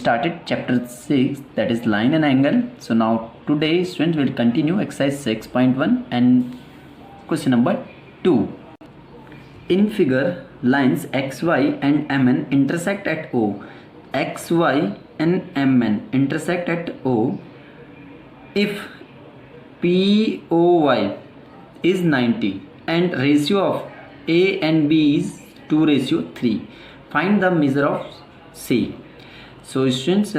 Started chapter 6, that is line and angle. So now today students will continue exercise 6.1 and question number 2. In figure, lines xy and mn intersect at O. Xy and mn intersect at O if POY is 90 and ratio of A and B is 2:3. Find the measure of C. So students,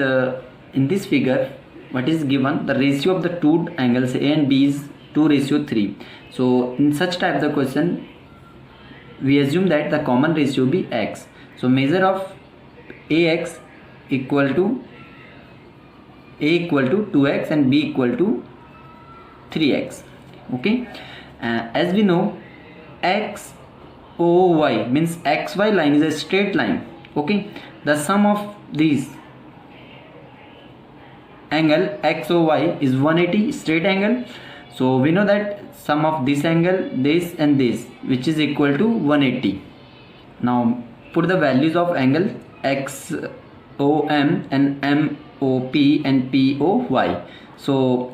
in this figure what is given, the ratio of the two angles A and B is 2:3. So in such type of the question we assume that the common ratio be x. So measure of AX equal to A equal to 2x and B equal to 3x. Okay, as we know XOY means XY line is a straight line. Okay, the sum of these angle XOY is 180 straight angle. So we know that sum of this angle, this and this, which is equal to 180. Now put the values of angle XOM and MOP and POY. So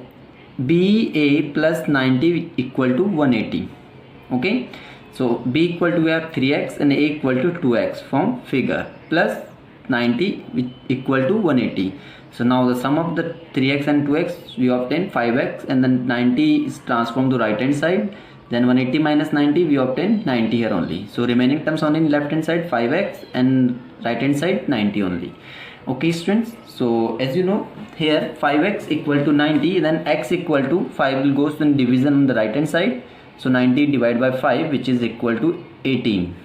BA plus 90 equal to 180. Okay, so B equal to, we have 3x and A equal to 2x from figure, plus 90 which equal to 180. So now the sum of the 3x and 2x, we obtain 5x, and then 90 is transformed to right hand side, then 180 minus 90, we obtain 90 here only. So remaining terms on in left hand side 5x and right hand side 90 only. Okay students, so as you know here 5x equal to 90, then x equal to 5 will goes in division on the right hand side. So 90 divided by 5, which is equal to 18.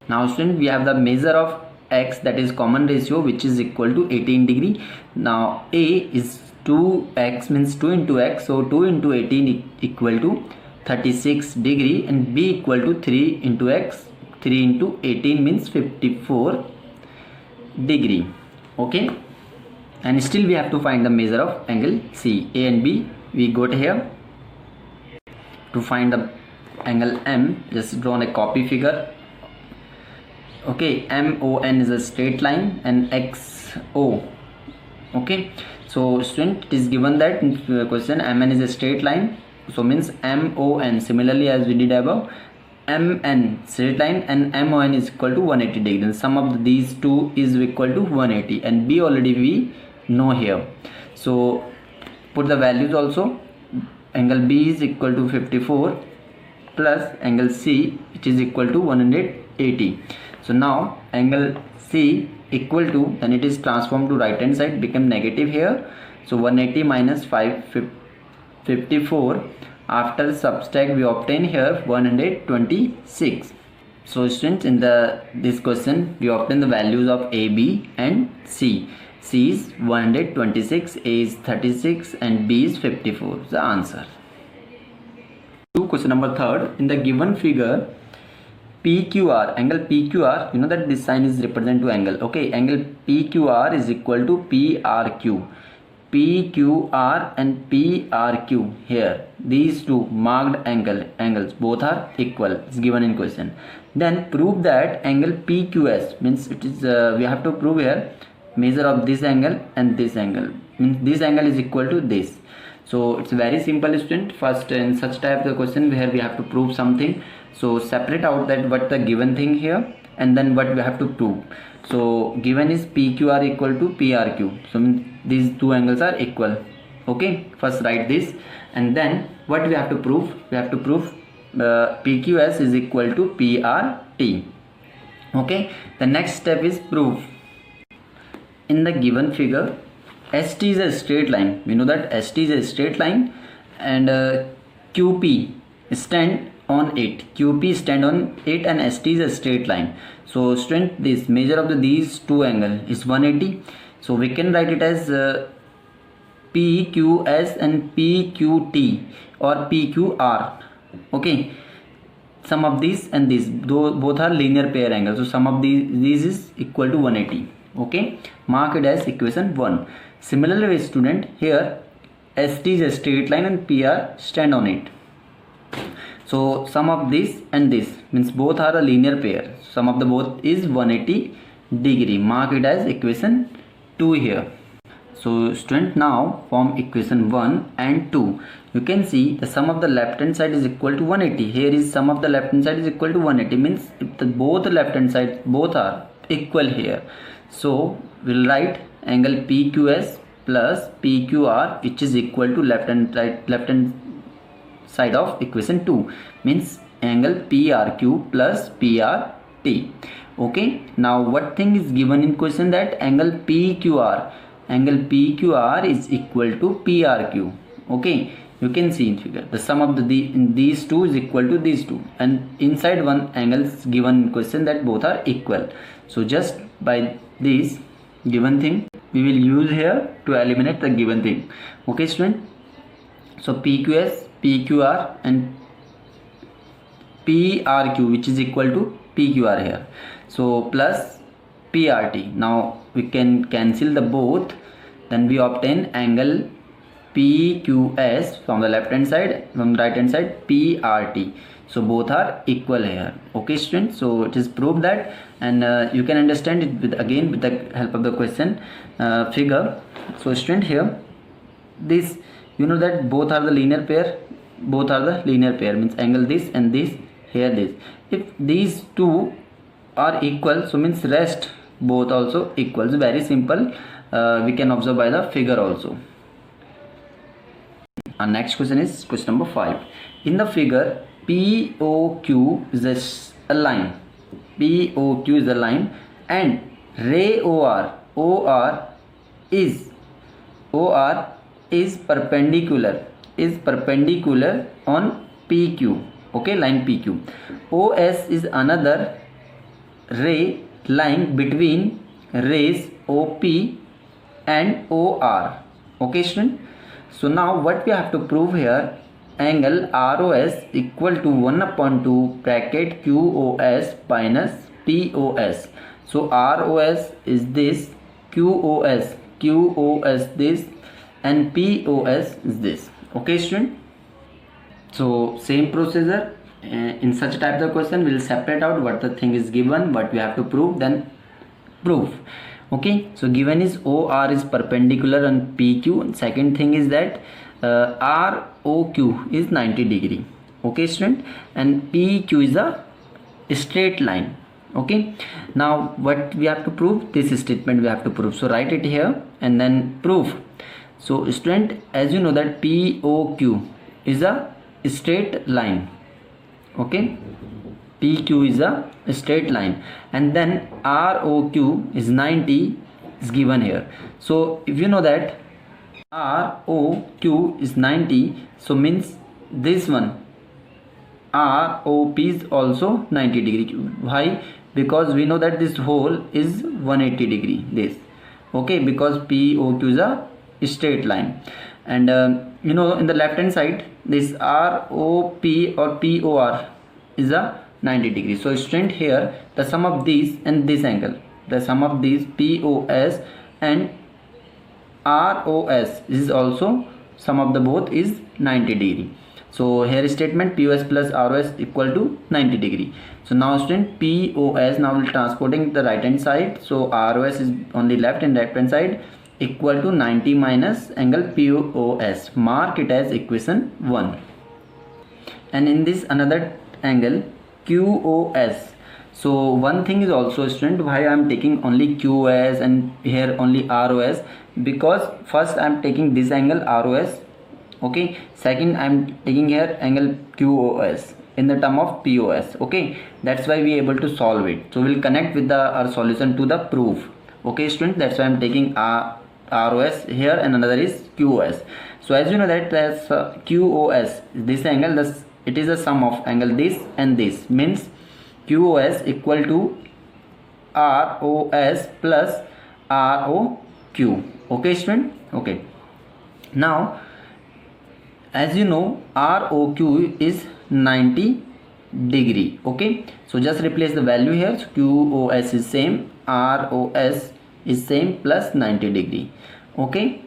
Now students, we have the measure of x, that is common ratio, which is equal to 18 degree. Now A is 2x means 2 into x, so 2 into 18 equal to 36 degree, and B equal to 3 into x, 3 into 18 means 54 degree. Okay, and still we have to find the measure of angle C. A and B we got here. To find the angle M, just draw a copy figure. Okay, MON is a straight line and XO. Okay, so student, it is given that in the question MN is a straight line, so means MON, similarly as we did above, MN straight line and MON is equal to 180 degree. The sum of these two is equal to 180, and B already we know here. So put the values also. Angle B is equal to 54 plus angle C, which is equal to 180. So now angle C equal to, then it is transformed to right hand side, become negative here. So 180 minus 54, after subtract we obtain here 126. So students, in this question we obtain the values of A, B and C. C is 126, A is 36 and B is 54. The answer. Question number 3. In the given figure PQR, angle PQR, you know that this sign is represent to angle. Okay, angle PQR is equal to PRQ. PQR and PRQ, here these two marked angles both are equal, is given in question. Then prove that angle PQS, means it is we have to prove here measure of this angle and this angle, means this angle is equal to this. So it's very simple student. First, in such type of question where we have to prove something, so separate out that what the given thing here and then what we have to prove. So given is PQR equal to PRQ, so means these two angles are equal. Okay, first write this, and then what we have to prove, we have to prove PQS is equal to PRT. Okay, the next step is proof. In the given figure, ST is a straight line. We know that ST is a straight line, and QP stand on it. QP stand on it, and ST is a straight line. So student, this measure of these two angle is 180. So we can write it as PQS and PQT or PQR. Okay, sum of these and these, both are linear pair angles. So sum of these is equal to 180. Okay, mark it as equation 1. Similarly student, here ST is a straight line and PR stand on it. So sum of this and this means both are a linear pair. Sum of the both is 180 degree. Mark it as equation 2 here. So student, now form equation 1 and 2. You can see the sum of the left hand side is equal to 180. Here is sum of the left hand side is equal to 180, means if both left hand sides both are equal here. So we'll write angle PQS plus PQR, which is equal to left hand side of equation 2, means angle PRQ plus PRT. Okay, now what thing is given in question? That angle PQR is equal to PRQ. Okay, you can see in figure the sum of these two is equal to these two, and inside one angle is given in question that both are equal. So just by this given thing we will use here to eliminate the given thing. Okay student, so PQS, PQR and PRQ, which is equal to PQR here, so plus PRT. Now we can cancel the both, then we obtain angle PQS from the left hand side, from the right hand side PRT. So both are equal here. Okay students, so it is proved that, and you can understand it with the help of the question figure. So student, here this, you know that both are the linear pair, means angle this and this, here this. If these two are equal, so means rest both also equals. Very simple, we can observe by the figure also. Our next question is question number 5. In the figure, POQ is a line. POQ is a line, and ray OR is perpendicular on PQ. Okay, line PQ. OS is another ray lying between rays OP and OR. Okay student, so now what we have to prove here, angle ROS equal to 1/2 bracket QOS minus POS. So ROS is this, QOS this, and POS is this. Okay student, so same procedure. In such type of question we'll separate out what the thing is given, what we have to prove, then prove. Okay, so given is OR is perpendicular on PQ, and second thing is that ROQ is 90 degree. Okay student, and PQ is a straight line. Okay, now what we have to prove, this statement we have to prove. So write it here and then prove. So student, as you know that POQ is a straight line. Okay, PQ is a straight line, and then ROQ is 90 is given here. So if you know that ROQ is 90, so means this one ROP is also 90 degree. Why? Because we know that this whole is 180 degree, this. Okay, because POQ is a straight line, and you know, in the left hand side this ROP or POR is a 90 degree. So student, here the sum of these and this angle, the sum of these POS and ROS is also sum of the both is 90 degree. So here statement POS plus ROS equal to 90 degree. So now student, POS now will transporting the right hand side, so ROS is on the left and right hand side, equal to 90 minus angle POS. Mark it as equation 1. And in this another angle QOS. So one thing is also student, why I am taking only QOS and here only ROS, because first I am taking this angle ROS. Okay, second I am taking here angle QOS in the term of POS. Okay, that's why we able to solve it. So we'll connect with our solution to the proof. Okay student, that's why I am taking ROS here and another is QOS. So as you know that as QOS, this angle, this it is a sum of angle this and this, means QOS equal to ROS plus ROQ. Okay student, okay. Now as you know ROQ is 90 degree. Okay, so just replace the value here. So QOS is same, ROS is same plus 90 degree. Okay,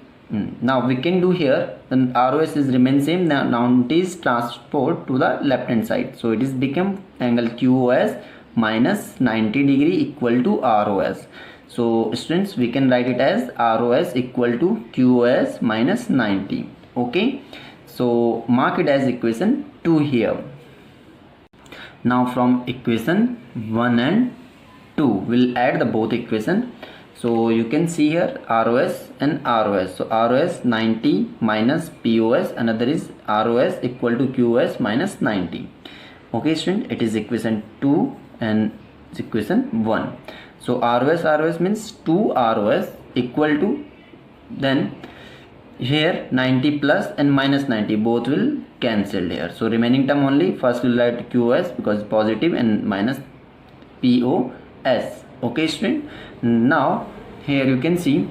now we can do here, then ROS is remain same, now it is transport to the left hand side, so it is become angle QOS minus 90 degree equal to ROS. So students, we can write it as ROS equal to QoS minus 90. Okay, so mark it as equation 2 here. Now from equation 1 and 2, we'll add the both equation. So you can see here ROS and ROS. So ROS 90 minus POS, another is ROS equal to QoS minus 90. Okay student, it is equation 2 and equation 1. So ROS means 2 ROS equal to, then here 90 plus and minus 90 both will cancel here. So remaining term only, first we'll write QoS because positive and minus POS. Okay student, now here you can see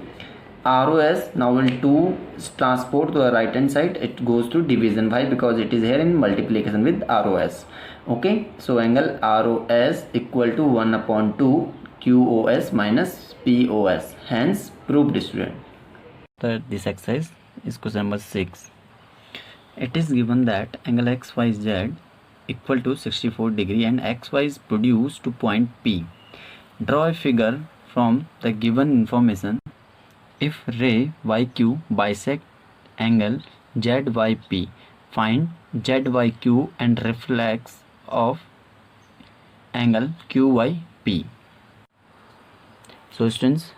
ROS now will 2 transport to the right hand side, it goes to division. Why? Because it is here in multiplication with ROS. Okay, so angle ROS equal to 1 upon 2 QoS minus POS, hence proved student. This exercise is question number 6. It is given that angle XYZ equal to 64 degree and XY is produced to point P. Draw a figure from the given information. If ray YQ bisect angle ZYP, find ZYQ and reflex of angle QYP. So students,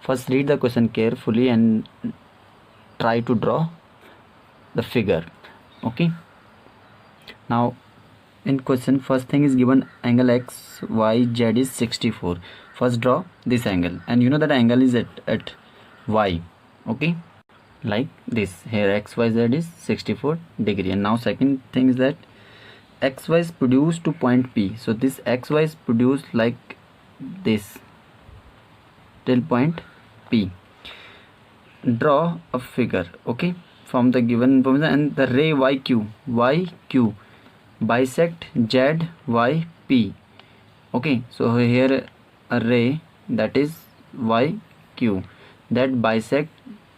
first read the question carefully and try to draw the figure. Okay, now in question, first thing is given angle XYZ is 64. First draw this angle, and you know that angle is at Y. Okay, like this. Here XYZ is 64 degree. And now second thing is that XY is produced to point P. So this XY is produced like this till point P. Draw a figure, okay, from the given information, and the ray YQ bisect ZYP. Okay, so here a ray that is YQ that bisect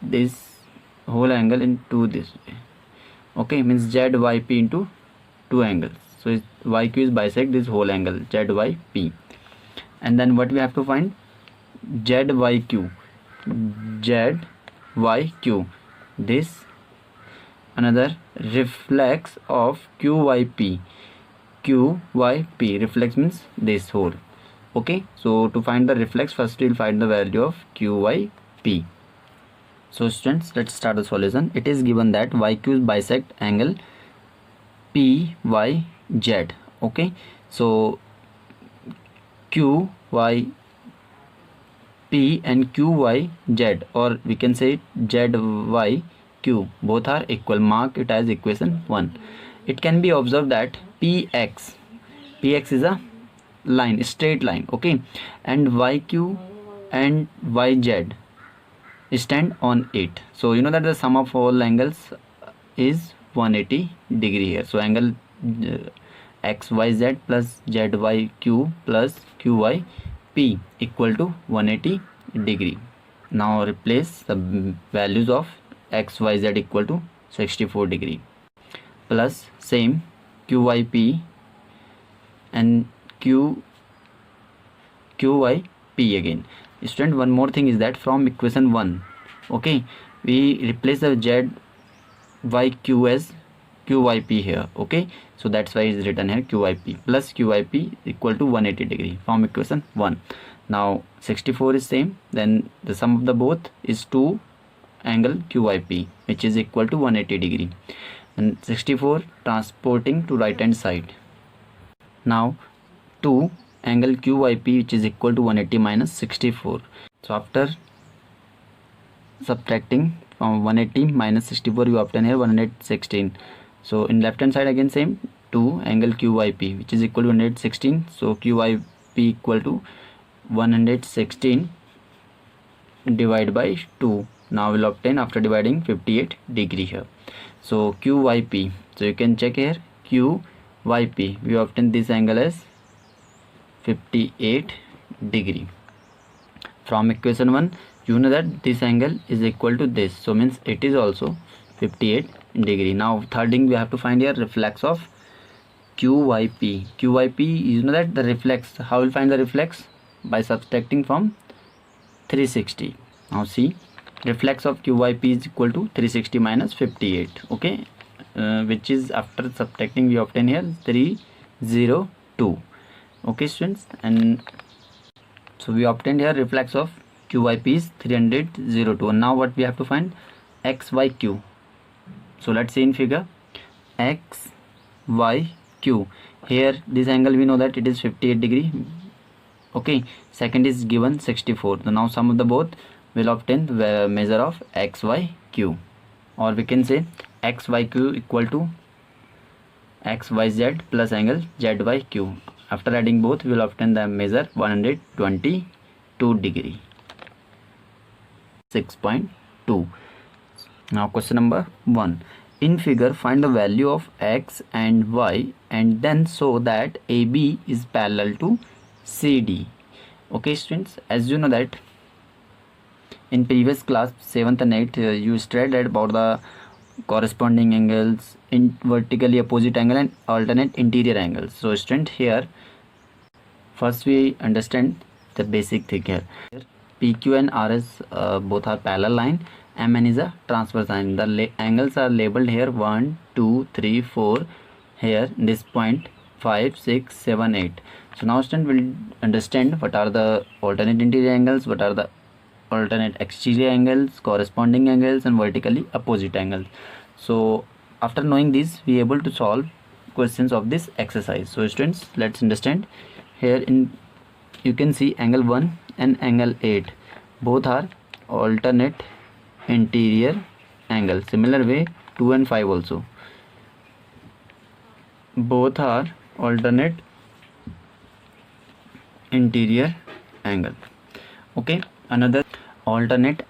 this whole angle into this way. Okay, means ZYP into two angles. So YQ is bisect this whole angle ZYP. And then what we have to find? ZYQ, this another reflex of QYP. Reflex means this whole. Okay, so to find the reflex, first we'll find the value of QYP. So students, let's start the solution. It is given that YQ bisect angle PYZ. Okay, so QYP and QYZ, or we can say ZYQ, both are equal. Mark it as equation 1. It can be observed that PX is a line, straight line. Okay, and YQ and YZ stand on it. So you know that the sum of all angles is 180 degree here. So angle XYZ plus ZYQ plus QYP equal to 180 degree. Now replace the values of XYZ equal to 64 degree plus same QYP and QYP again. Student, one more thing is that from equation 1, okay, we replace the ZYQ as QYP here. Okay, so that's why it's written here QYP plus QYP equal to 180 degree from equation 1. Now 64 is same, then the sum of the both is 2 angle QYP, which is equal to 180 degree, and 64 transporting to right hand side. Now 2 angle QYP, which is equal to 180 minus 64. So after subtracting from 180 minus 64, you obtain here 116. So in left hand side again same, 2 angle QYP, which is equal to 116. So QYP equal to 116 divided by 2. Now we'll obtain after dividing 58 degree here. So QYP, so you can check here QYP, we obtain this angle as 58 degree. From equation 1, you know that this angle is equal to this, so means it is also 58 degree. Now third thing we have to find here, reflex of QYP. You know that the reflex, how will find the reflex? By subtracting from 360. Now see, reflex of QYP is equal to 360 minus 58. Okay, which is after subtracting we obtain here 302. Okay students, and so we obtained here reflex of QYP is 302. And now what we have to find? XYQ. So let's see in figure. XYQ. Here this angle we know that it is 58 degree. Okay, second is given 64. So now sum of the both will obtain the measure of XYQ, or we can say XYQ equal to XYZ plus angle ZYQ. After adding both we will obtain the measure 122 degree. 6.2. Now question number 1. In figure find the value of X and Y and then show that AB is parallel to CD. Okay students, as you know that in previous class 7th and 8th you studied about the corresponding angles, in vertically opposite angle and alternate interior angles. So student, here first we understand the basic thing here. PQ and RS both are parallel line. MN is a transverse line. The angles are labeled here 1, 2, 3, 4. Here this point 5, 6, 7, 8. So now student will understand what are the alternate interior angles, what are the alternate exterior angles, corresponding angles and vertically opposite angles. So after knowing this we are able to solve questions of this exercise. So students, let's understand. Here in you can see angle 1 and angle 8 both are alternate interior angle. Similar way 2 and 5 also both are alternate interior angle. Okay, another alternate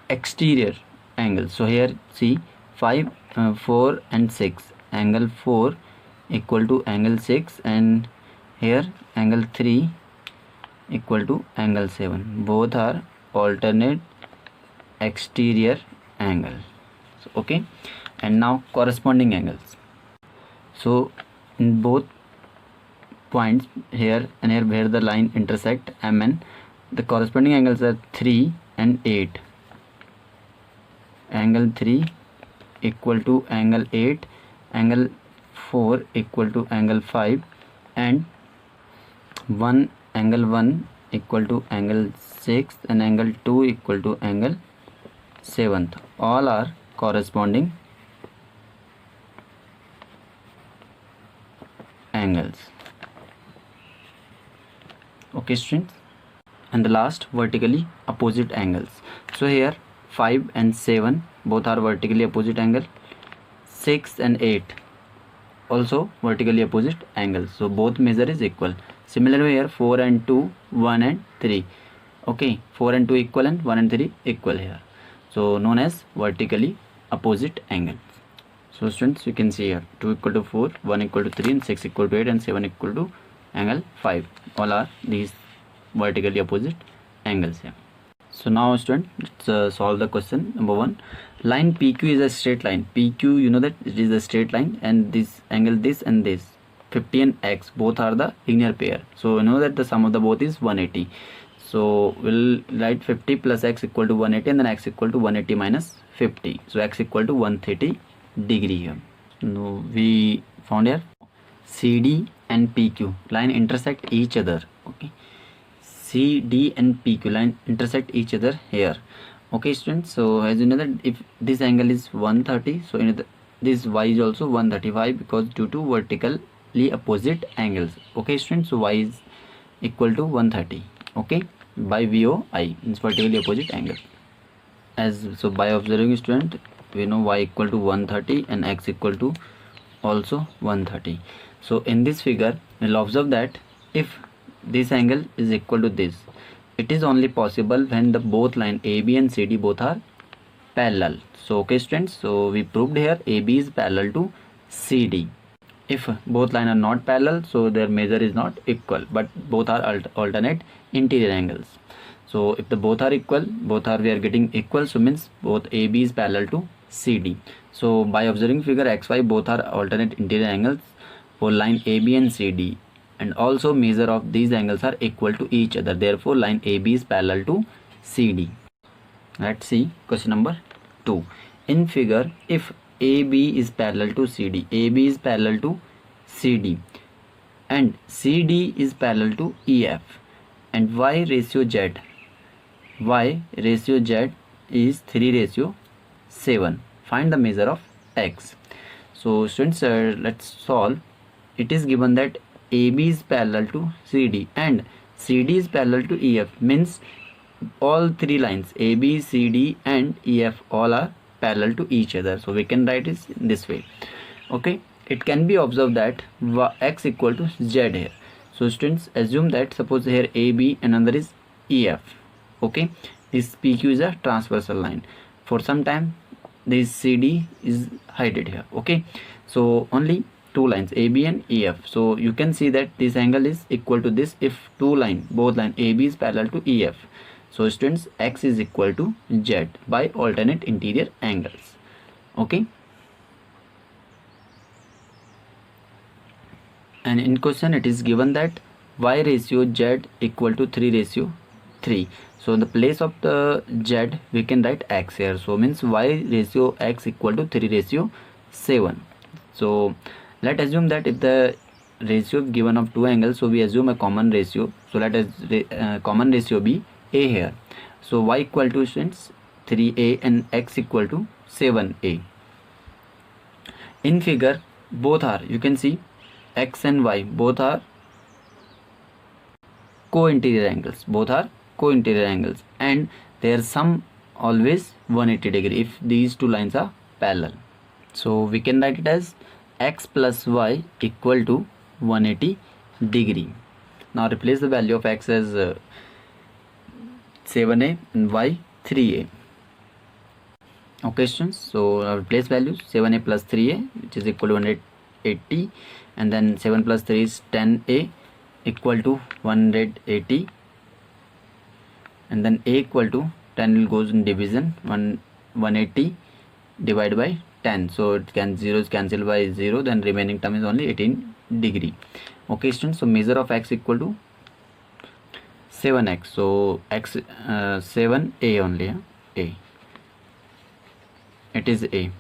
exterior angle. So here see 5, 4 and 6, angle 4 equal to angle 6 and here angle 3 equal to angle 7. Both are alternate exterior angle. So, okay, and now corresponding angles. So in both points here and here where the line intersect MN, the corresponding angles are 3 and 8. Angle 3 equal to angle 8, angle 4 equal to angle 5 and angle 1 equal to angle 6 and angle 2 equal to angle 7th. All are corresponding angles. Okay students, and the last vertically opposite angles. So here 5 and 7 both are vertically opposite angle. 6 and 8 also vertically opposite angles. So both measure is equal. Similarly here 4 and 2, 1 and 3. Okay, 4 and 2 equal and 1 and 3 equal here. So known as vertically opposite angles. So students, you can see here 2 equal to 4, 1 equal to 3 and 6 equal to 8 and 7 equal to angle 5. All are these vertically opposite angles here. So now student, let's solve the question. Number 1, line PQ is a straight line. PQ, you know that it is a straight line, and this angle this and this 50 and x both are the linear pair. So you know that the sum of the both is 180. So we'll write 50 plus x equal to 180 and then x equal to 180 minus 50. So x equal to 130 degree here. Now we found here CD and PQ line intersect each other. Okay, CD and PQ line intersect each other here. Okay students, so as you know that if this angle is 130, so you know this y is also 135 because due to vertically opposite angles. Okay students, so y is equal to 130. Okay, by VOI means vertically opposite angle. As so by observing student, we know y equal to 130 and x equal to also 130. So in this figure we'll observe that if this angle is equal to this, it is only possible when the both line AB and CD both are parallel. So okay students, so we proved here AB is parallel to CD. If both line are not parallel, so their measure is not equal, but both are alternate interior angles. So if the both are equal, both are we are getting equal, so means both AB is parallel to CD. So by observing figure XY both are alternate interior angles for line AB and CD. and also measure of these angles are equal to each other. Therefore, line AB is parallel to CD. Let's see question number 2. In figure, if AB is parallel to CD, AB is parallel to CD, and CD is parallel to EF, and Y ratio Z is 3:7. Find the measure of X. So students, let's solve. It is given that AB is parallel to CD and CD is parallel to EF, means all three lines AB, CD and EF all are parallel to each other. So we can write it in this way. Okay, it can be observed that X equal to Z here. So students, assume that suppose here AB and another is EF. Okay, this PQ is a transversal line. For some time this CD is hidden here. Okay, so only two lines AB and EF. So you can see that this angle is equal to this if both line AB is parallel to EF. So students, X is equal to Z by alternate interior angles. Okay, and in question it is given that Y ratio Z equal to 3:3. So in the place of the Z we can write X here. So means Y ratio X equal to 3:7. So let's assume that if the ratio given of two angles, so we assume a common ratio. So let us common ratio be A here. So Y equal to students 3A and X equal to 7A. In figure, both are, you can see X and Y both are co-interior angles, and their sum always 180 degree if these two lines are parallel. So we can write it as X plus Y equal to 180 degree. Now replace the value of X as 7A and Y 3A. Okay students, so replace values 7A plus 3A, which is equal to 180, and then 7 plus 3 is 10A equal to 180, and then A equal to 10 will goes in division, 180 divided by 10, so it can zeros cancel by 0, then remaining term is only 18 degree. Okay students, so measure of X equal to 7X, so X 7A only, A, it is A.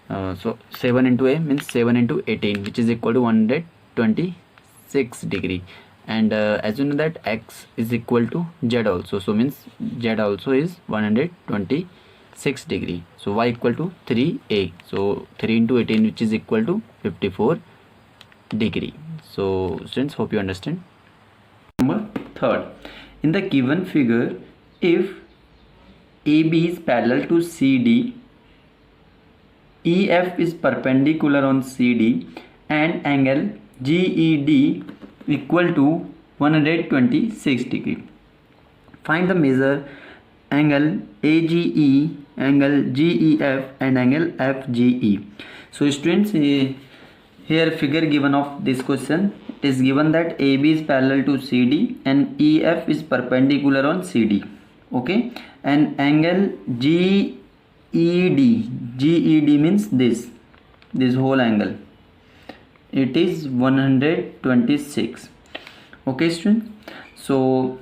So 7 into A means 7 into 18, which is equal to 126 degree, and as you know that X is equal to Z also, so means Z also is 126 degree. So Y equal to 3A, so 3 into 18, which is equal to 54 degree. So students, hope you understand. Number 3rd, in the given figure, if AB is parallel to CD, EF is perpendicular on CD, and angle GED equal to 126 degree. Find the measure angle AGE, angle GEF and angle FGE. So students, here figure given of this question, it is given that AB is parallel to CD and EF is perpendicular on CD. Okay, and angle GED means this whole angle, it is 126. Okay students, so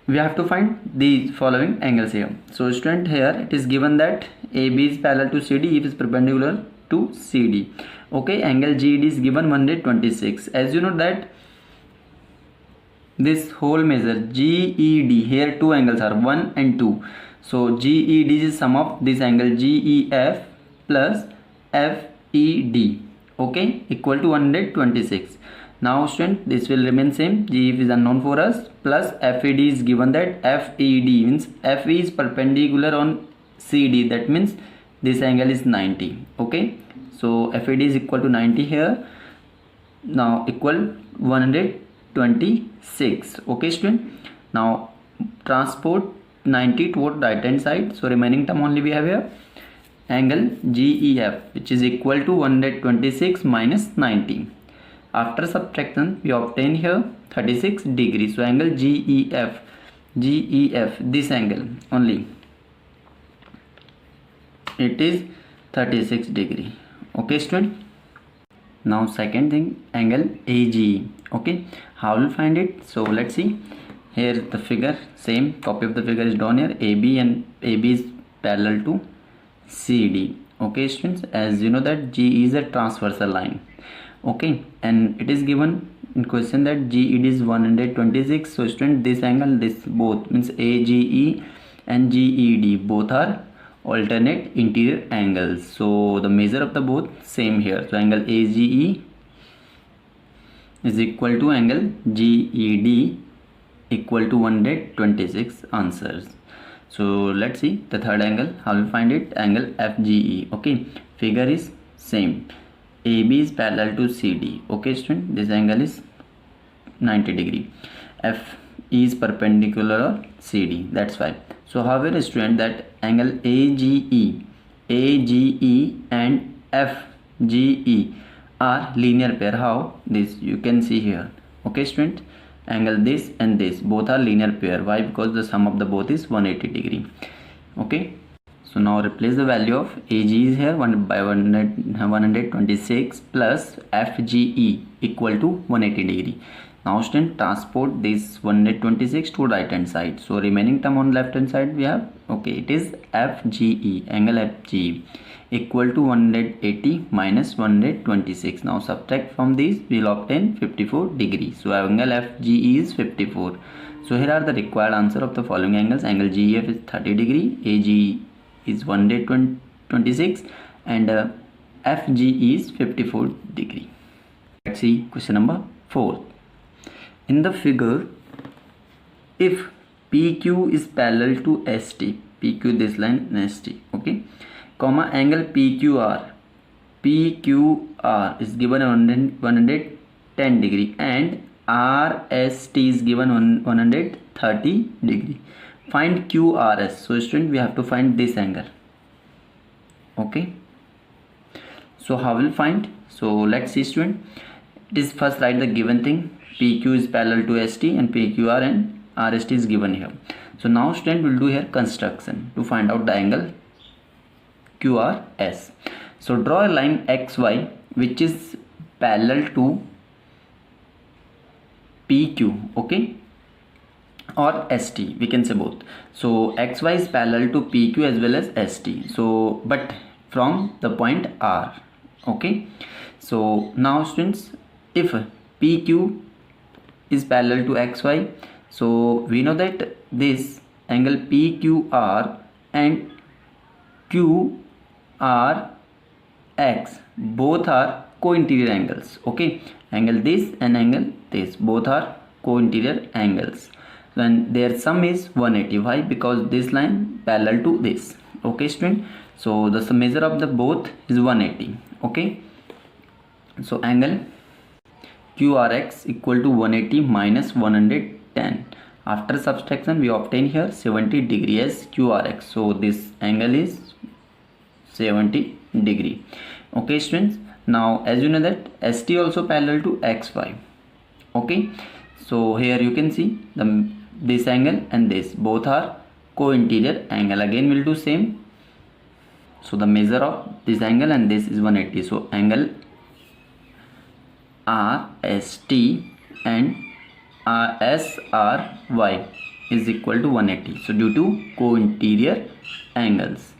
we have to find the following angles here. So student, here it is given that AB is parallel to CD, EF is perpendicular to CD. Okay, angle GED is given 126. As you know that this whole measure GED, here two angles are 1 and 2. So GED is sum of this angle GEF plus FED. Okay, equal to 126. Now student, this will remain same. GEF is unknown for us, plus FED is given that FED means FE is perpendicular on CD, that means this angle is 90. Okay, so FED is equal to 90 here. Now equal 126. Okay student, now transport 90 toward right hand side, so remaining term only we have here angle GEF, which is equal to 126 minus 90. After subtraction we obtain here 36 degrees. So angle GEF, this angle only, it is 36 degree. Okay student, Now second thing, angle AGE. Okay, how will find it? So let's see. Here the figure, same copy of the figure is drawn here. AB and AB is parallel to CD. Okay students, as you know that GE is a transversal line. Okay, and it is given in question that GED is 126. So student, this angle, this both means AGE and GED both are alternate interior angles. So the measure of the both same here. So angle AGE is equal to angle GED equal to 126 answers. So let's see the third angle. How will find it? Angle FGE. Okay, figure is same. AB is parallel to CD. Okay student, this angle is 90 degree. F is perpendicular to CD, that's why. So however student, that angle AGE and FGE are linear pair. How? This you can see here. Okay student, angle this and this both are linear pair. Why? Because the sum of the both is 180 degree. Okay, so now replace the value of AG is here 126 plus FGE equal to 180 degree. Now student, transport this 126 to right hand side. So remaining term on left hand side we have, okay, it is FGE, angle FGE equal to 180 minus 126. Now subtract from these, we will obtain 54 degree. So angle FGE is 54. So here are the required answer of the following angles. Angle GEF is 30 degree, AG is 126 and FGE is 54 degree. Let's see question number 4. In the figure, if PQ is parallel to ST, PQ this line and ST, okay, comma angle PQR is given 110 degree and RST is given 130 degree. Find QRS. So student, we have to find this angle. Okay, so how will find? So let's see student, it is first write the given thing. PQ is parallel to ST and PQR and RST is given here. So now student will do here construction to find out the angle QRS. So draw a line XY which is parallel to PQ, okay, or ST, we can say both. So XY is parallel to PQ as well as ST. So but from the point R, okay. So now students, if PQ is parallel to XY, so we know that this angle PQR and QRX both are co-interior angles. Okay, angle this and angle this both are co-interior angles. Then their sum is 180. Why? Because this line parallel to this. Okay student, so the measure of the both is 180. Okay, so angle QRX equal to 180 minus 110. After subtraction we obtain here 70 degree as QRX. So this angle is 70 degree. Okay students, now as you know that ST also parallel to XY. Okay, so here you can see this angle and this both are co-interior angle. Again we'll do same. So the measure of this angle and this is 180. So angle RST and SRY is equal to 180. So due to co-interior angles.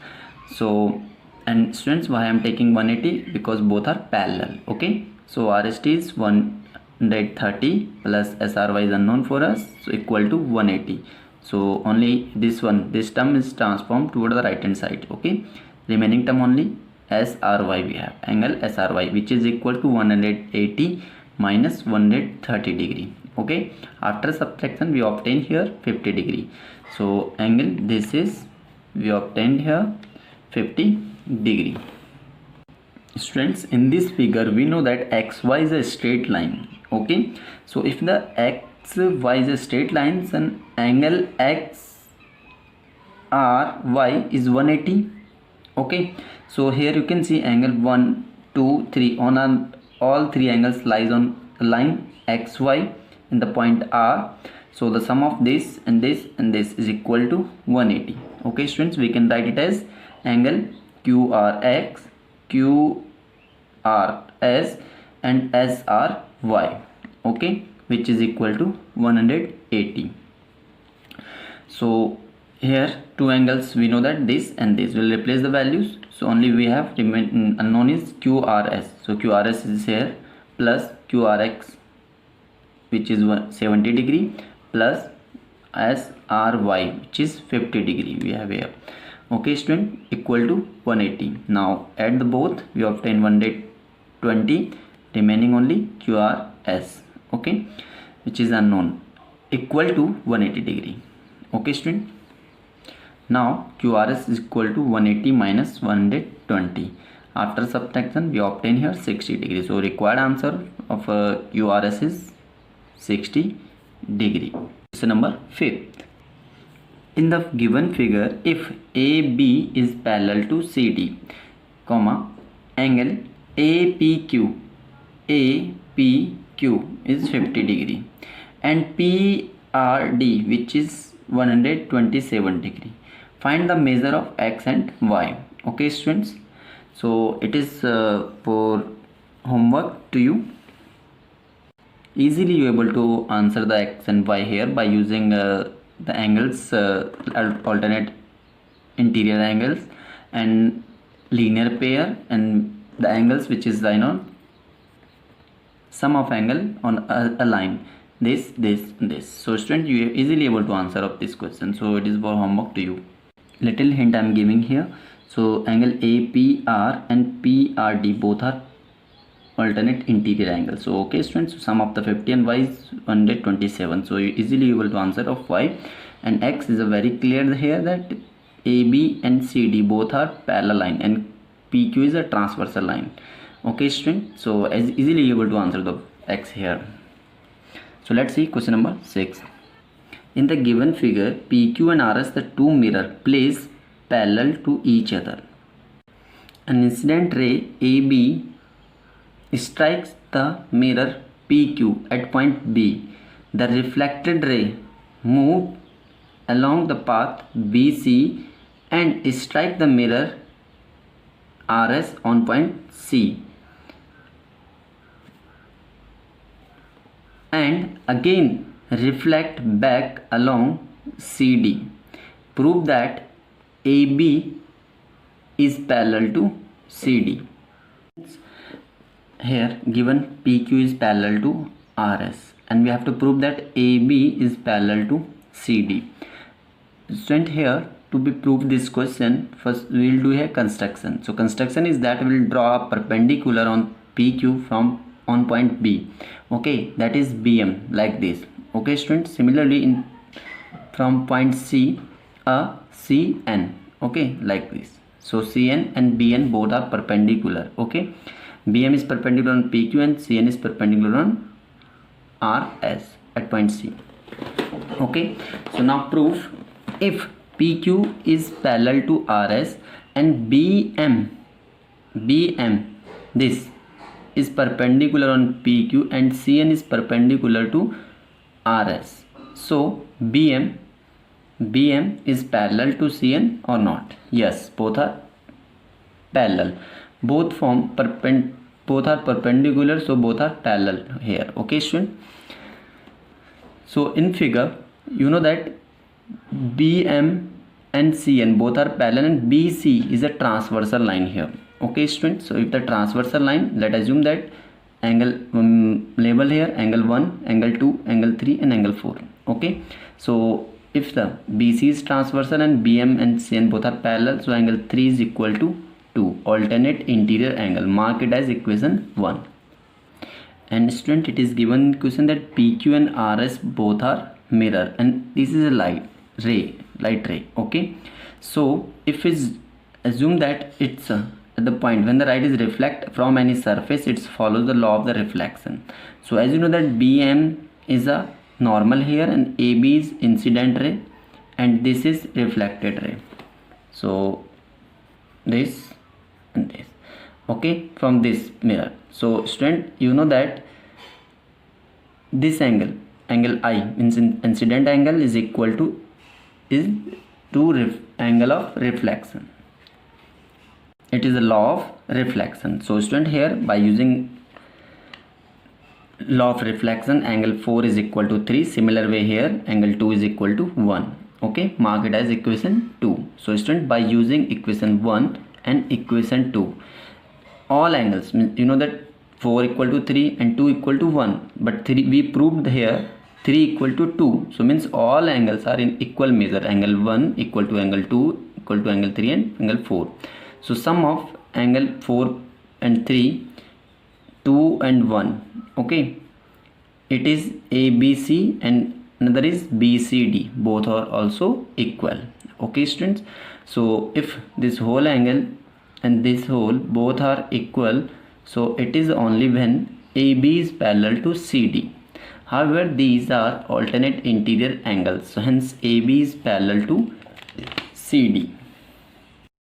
So and students, why I am taking 180? Because both are parallel. Okay, so RST is 130 plus SRY is unknown for us, so equal to 180. So only this term is transformed toward the right hand side. Okay, remaining term only SRY we have, angle SRY which is equal to 180 minus 130 degree. Okay, after subtraction we obtain here 50 degree. So angle this is we obtained here 50 degree. Students, in this figure we know that XY is a straight line. Okay, so if the XY is a straight line, then angle XRY is 180. Okay, so here you can see angle 1, 2, 3 on all three angles lies on the line XY in the point R. So the sum of this and this and this is equal to 180. Okay students, we can write it as angle QRX, QRS and SRY, okay, which is equal to 180. So here two angles, we know that this and this, will replace the values, so only we have unknown is QRS. So QRS is here plus QRX, which is 70 degree, plus SRY, which is 50 degree we have here. Okay student, equal to 180. Now add the both, we obtain 120, remaining only QRS, okay, which is unknown, equal to 180 degree. Okay student, now QRS is equal to 180 minus 120. After subtraction we obtain here 60 degree. So required answer of QRS is 60 degree. Question number 5. In the given figure, if AB is parallel to CD, comma, angle APQ is 50 degree, and PRD, which is 127 degree. Find the measure of X and Y. Okay students, so it is for homework to you. Easily you able to answer the X and Y here by using the angles, alternate interior angles and linear pair, and the angles which is sum of angle on a line, this, and this. So student, you are easily able to answer of this question, so it is for homework to you. Little hint I am giving here. So angle APR and PRD both are alternate interior angle. So okay students, so sum of the 50 and Y is 127, so you easily able to answer of Y. And X is a very clear here that AB and CD both are parallel line and PQ is a transversal line. Okay student, so as easily able to answer the X here. So let's see question number 6. In the given figure, PQ and RS, the two mirror, placed parallel to each other. An incident ray AB strikes the mirror PQ at point B. The reflected ray moves along the path BC and strike the mirror RS on point C, and again reflect back along CD. Prove that AB is parallel to CD. Here given PQ is parallel to RS and we have to prove that AB is parallel to CD. Student, here to be proved this question, first we will do a construction. So construction is that we will draw a perpendicular on PQ from on point B, okay, that is BM, like this. Okay student, similarly in from point C a CN, okay, like this. So CN and BN both are perpendicular, okay. BM is perpendicular on PQ and CN is perpendicular on RS at point C. Okay, so now proof, if PQ is parallel to RS and BM this is perpendicular on PQ and CN is perpendicular to RS, so BM is parallel to CN or not? Yes, both are parallel, both are perpendicular, so both are parallel here. Okay student, so in figure you know that BM and CN both are parallel and BC is a transversal line here. Okay student, so if the transversal line, let us assume that angle label here angle 1, angle 2, angle 3 and angle 4. Okay, so if the BC is transversal and BM and CN both are parallel, so angle 3 is equal to 2, alternate interior angle. Mark it as equation 1. And student, it is given question that PQ and RS both are mirror and this is a light ray. Okay, so if it's assume that it's at the point when the light is reflect from any surface, it follows the law of the reflection. So as you know that BM is a normal here and AB is incident ray and this is reflected ray. So this and this, okay, from this mirror. So student, you know that this angle I, incident angle, is equal to angle of reflection. It is a law of reflection. So student, here by using law of reflection, angle 4 is equal to 3. Similar way here, angle 2 is equal to 1. Okay, mark it as equation 2. So student, by using equation 1 and equation 2, all angles, you know that 4 equal to 3 and 2 equal to 1, but 3 we proved here 3 equal to 2, so means all angles are in equal measure. Angle 1 equal to angle 2 equal to angle 3 and angle 4. So sum of angle 4 and 3, 2 and 1, okay, it is ABC and another is BCD, both are also equal. Okay students, so if this whole angle and this whole both are equal, so it is only when AB is parallel to CD. However, these are alternate interior angles, so hence AB is parallel to CD.